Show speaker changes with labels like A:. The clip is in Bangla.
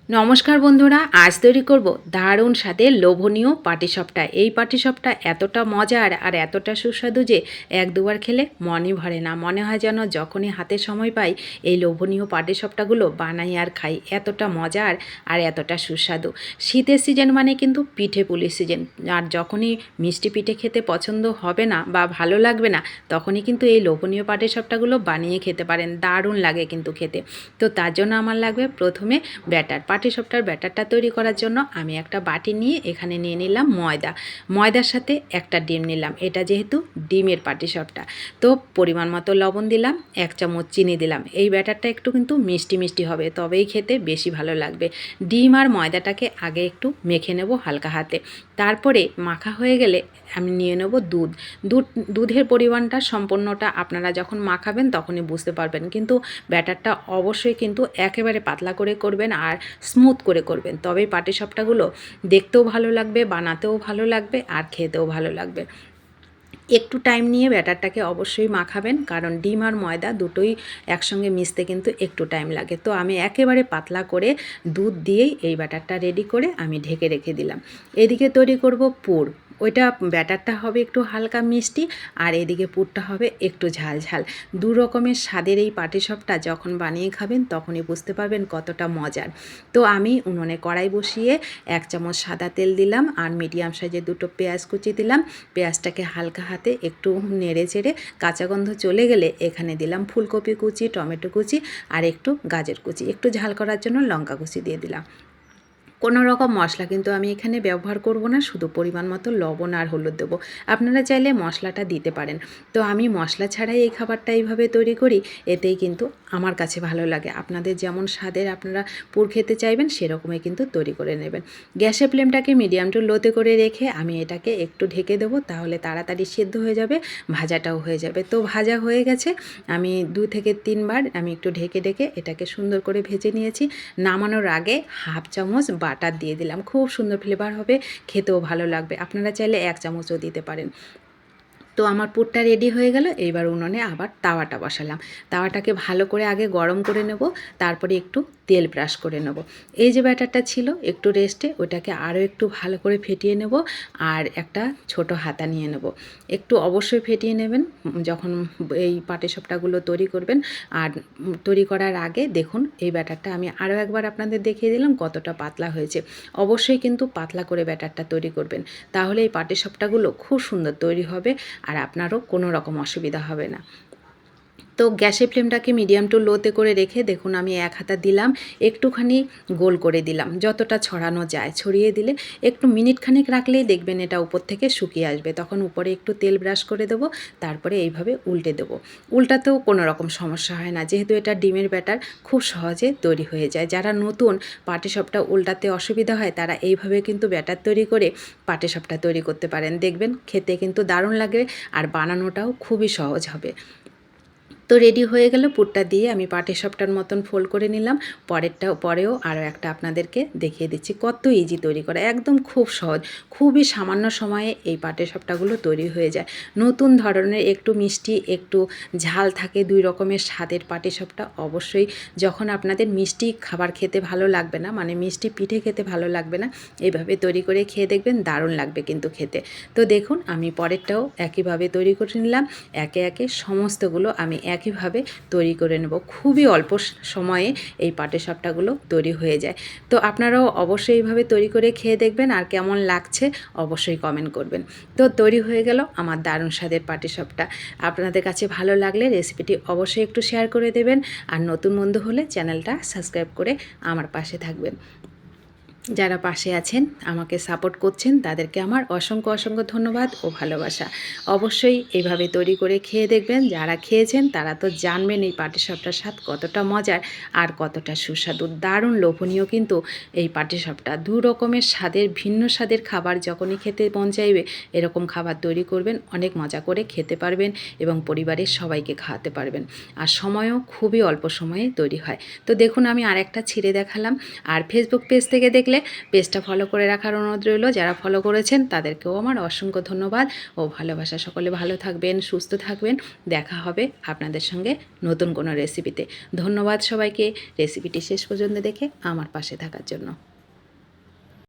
A: নমস্কার বন্ধুরা, আজ তৈরি করব দারুণ স্বাদের লোভনীয় পাটিসাপটা। এই পাটিসাপটা এতটা মজার আর এতটা সুস্বাদু যে এক দুবার খেলে মনই ভরে না। মনে হয় যেন যখনই হাতে সময় পাই এই লোভনীয় পাটিসাপটাগুলো বানাই আর খাই। এতটা মজার আর এতটা সুস্বাদু। শীতের সিজন মানে কিন্তু পিঠে পুলির সিজন। আর যখনই মিষ্টি পিঠে খেতে পছন্দ হবে না বা ভালো লাগবে না, তখনই কিন্তু এই লোভনীয় পাটিসাপটাগুলো বানিয়ে খেতে পারেন। দারুণ লাগে কিন্তু খেতে। তো তার জন্য আমার লাগবে প্রথমে ব্যাটার। পাটিসাপটার ব্যাটারটা তৈরি করার জন্য আমি একটা বাটি নিয়ে এখানে নিয়ে নিলাম ময়দার সাথে একটা ডিম নিলাম। এটা যেহেতু ডিমের পাটিসাপটা, তো পরিমাণ মতো লবণ দিলাম, 1 চামচ চিনি দিলাম। এই ব্যাটারটা একটু কিন্তু মিষ্টি মিষ্টি হবে, তবেই খেতে বেশি ভালো লাগবে। ডিম আর ময়দাটাকে আগে একটু মেখে নেব হালকা হাতে। তারপরে মাখা হয়ে গেলে আমি নিয়ে নেব দুধের পরিমাণটা সম্পূর্ণটা আপনারা যখন মাখাবেন তখনই বুঝতে পারবেন। কিন্তু ব্যাটারটা অবশ্যই কিন্তু একেবারে পাতলা করে করবেন আর স্মুথ করে করবেন, তবেই পাটিসাপটাগুলো দেখতেও ভালো লাগবে, বানাতেও ভালো লাগবে আর খেতেও ভালো লাগবে। একটু টাইম নিয়ে ব্যাটারটাকে অবশ্যই মাখাবেন, কারণ ডিম আর ময়দা দুটোই একসঙ্গে মিশতে কিন্তু একটু টাইম লাগে। তো আমি একেবারে পাতলা করে দুধ দিয়েই এই ব্যাটারটা রেডি করে আমি ঢেকে রেখে দিলাম। এদিকে তৈরি করব পুর। ওইটা ব্যাটারটা হবে একটু হালকা মিষ্টি আর এদিকে পুরটা হবে একটু ঝাল ঝাল। দু রকমের স্বাদের এই পাটিসাপটা যখন বানিয়ে খাবেন তখনই বুঝতে পারবেন কতটা মজার। তো আমি উনুনে কড়াই বসিয়ে 1 চামচ সাদা তেল দিলাম আর মিডিয়াম সাইজের দুটো পেঁয়াজ কুচি দিলাম। পেঁয়াজটাকে হালকা হাতে একটু নেড়ে চেড়ে কাঁচা গন্ধ চলে গেলে এখানে দিলাম ফুলকপি কুচি, টমেটো কুচি আর একটু গাজর কুচি। একটু ঝাল করার জন্য লঙ্কা কুচি দিয়ে দিলাম। কোনো রকম মশলা কিন্তু আমি এখানে ব্যবহার করব না, শুধু পরিমাণ মতো লবণ আর হলুদ দেবো। আপনারা চাইলে মশলাটা দিতে পারেন। তো আমি মশলা ছাড়াই এই খাবারটা এইভাবে তৈরি করি, এতেই কিন্তু আমার কাছে ভালো লাগে। আপনাদের যেমন স্বাদের আপনারা পুর খেতে চাইবেন সেরকমই কিন্তু তৈরি করে নেবেন। গ্যাসের ফ্লেমটাকে মিডিয়াম টু লোতে করে রেখে আমি এটাকে একটু ঢেকে দেবো, তাহলে তাড়াতাড়ি সেদ্ধ হয়ে যাবে, ভাজাটাও হয়ে যাবে। তো ভাজা হয়ে গেছে, আমি 2 থেকে 3 বার আমি একটু ঢেকে ঢেকে এটাকে সুন্দর করে ভেজে নিয়েছি। নামানোর আগে 1/2 চামচ বাটার দিয়ে দিলাম, খুব সুন্দর ফ্লেভার হবে, খেতেও ভালো লাগবে। আপনারা চাইলে 1 চামচও দিতে পারেন। তো আমার পুরটা রেডি হয়ে গেল। এইবার উনুনে আবার তাওয়াটা বসালাম। তাওয়াটাকে ভালো করে আগে গরম করে নেব, তারপরে একটু তেল ব্রাশ করে নেব। এই যে ব্যাটারটা ছিল একটু রেস্টে, ওটাকে আরও একটু ভালো করে ফেটিয়ে নেব আর একটা ছোট হাতা নিয়ে নেব। একটু অবশ্যই ফেটিয়ে নেবেন যখন এই পাটিসাপটাগুলো তৈরি করবেন। আর তৈরি করার আগে দেখুন এই ব্যাটারটা আমি আরও একবার আপনাদের দেখিয়ে দিলাম কতটা পাতলা হয়েছে। অবশ্যই কিন্তু পাতলা করে ব্যাটারটা তৈরি করবেন, তাহলে এই পাটিসাপটাগুলো খুব সুন্দর তৈরি হবে আর আপনারও কোনো রকম অসুবিধা হবে না। তো গ্যাসের ফ্লেমটাকে মিডিয়াম টু লোতে করে রেখে দেখুন আমি 1 হাতা দিলাম, একটুখানি গোল করে দিলাম, যতটা ছড়ানো যায় ছড়িয়ে দিলে একটু মিনিট খানেক রাখলেই দেখবেন এটা উপর থেকে শুকিয়ে আসবে। তখন উপরে একটু তেল ব্রাশ করে দেবো, তারপরে এইভাবে উল্টে দেবো। উল্টাতেও কোনো রকম সমস্যা হয় না, যেহেতু এটা ডিমের ব্যাটার খুব সহজে তৈরি হয়ে যায়। যারা নতুন পাটিসাপটা উল্টাতে অসুবিধা হয় তারা এইভাবে কিন্তু ব্যাটার তৈরি করে পাটিসাপটা তৈরি করতে পারেন, দেখবেন খেতে কিন্তু দারুণ লাগবে আর বানানোটাও খুবই সহজ হবে। তো রেডি হয়ে গেল, পুরটা দিয়ে আমি পাটিসাপটার মতন ফোল্ড করে নিলাম। পরেও আরও একটা আপনাদেরকে দেখিয়ে দিচ্ছি কত ইজি তৈরি করা, একদম খুব সহজ, খুবই সামান্য সময়ে এই পাটিসাপটাগুলো তৈরি হয়ে যায়। নতুন ধরনের একটু মিষ্টি একটু ঝাল থাকে, 2 রকমের স্বাদের পাটিসাপটা। অবশ্যই যখন আপনাদের মিষ্টি খাবার খেতে ভালো লাগবে না, মানে মিষ্টি পিঠে খেতে ভালো লাগবে না, এইভাবে তৈরি করে খেয়ে দেখবেন, দারুণ লাগবে কিন্তু খেতে। তো দেখুন আমি পরেরটাও একইভাবে তৈরি করে নিলাম। একে একে সমস্তগুলো আমি একইভাবে তৈরি করে নেব। খুবই অল্প সময়ে এই পাটিসাপটাগুলো তৈরি হয়ে যায়। তো আপনারাও অবশ্যই এইভাবে তৈরি করে খেয়ে দেখবেন আর কেমন লাগছে অবশ্যই কমেন্ট করবেন। তো তৈরি হয়ে গেল আমার দারুণ স্বাদের পাটিসাপটা। আপনাদের কাছে ভালো লাগলে রেসিপিটি অবশ্যই একটু শেয়ার করে দেবেন আর নতুন বন্ধু হলে চ্যানেলটা সাবস্ক্রাইব করে আমার পাশে থাকবেন। যারা পাশে আছেন আমাকে সাপোর্ট করছেন তাদেরকে আমার অসংখ্য অসংখ্য ধন্যবাদ ও ভালোবাসা। অবশ্যই এইভাবে তৈরি করে খেয়ে দেখবেন, যারা খেয়েছেন তারা তো জানবেন এই পাটিসাপটার স্বাদ কতটা মজার আর কতটা সুস্বাদু। দারুণ লোভনীয় কিন্তু এই পাটিসাপটা। 2 রকমের স্বাদের ভিন্ন স্বাদের খাবার যখনই খেতে মন চাইবে এরকম খাবার তৈরি করবেন, অনেক মজা করে খেতে পারবেন এবং পরিবারের সবাইকে খাওয়াতে পারবেন। আর সময়ও খুবই অল্প সময়ে তৈরি হয়। তো দেখুন আমি আরেকটা ছিঁড়ে দেখালাম। আর ফেসবুক পেজ থেকে দেখলে পেজটা ফলো করে রাখার অনুরোধ রইল। যারা ফলো করেছেন তাদেরকেও আমার অসংখ্য ধন্যবাদ ও ভালোবাসা। সকলে ভালো থাকবেন, সুস্থ থাকবেন। দেখা হবে আপনাদের সঙ্গে নতুন কোনো রেসিপিতে। ধন্যবাদ সবাইকে রেসিপিটি শেষ পর্যন্ত দেখে আমার পাশে থাকার জন্য।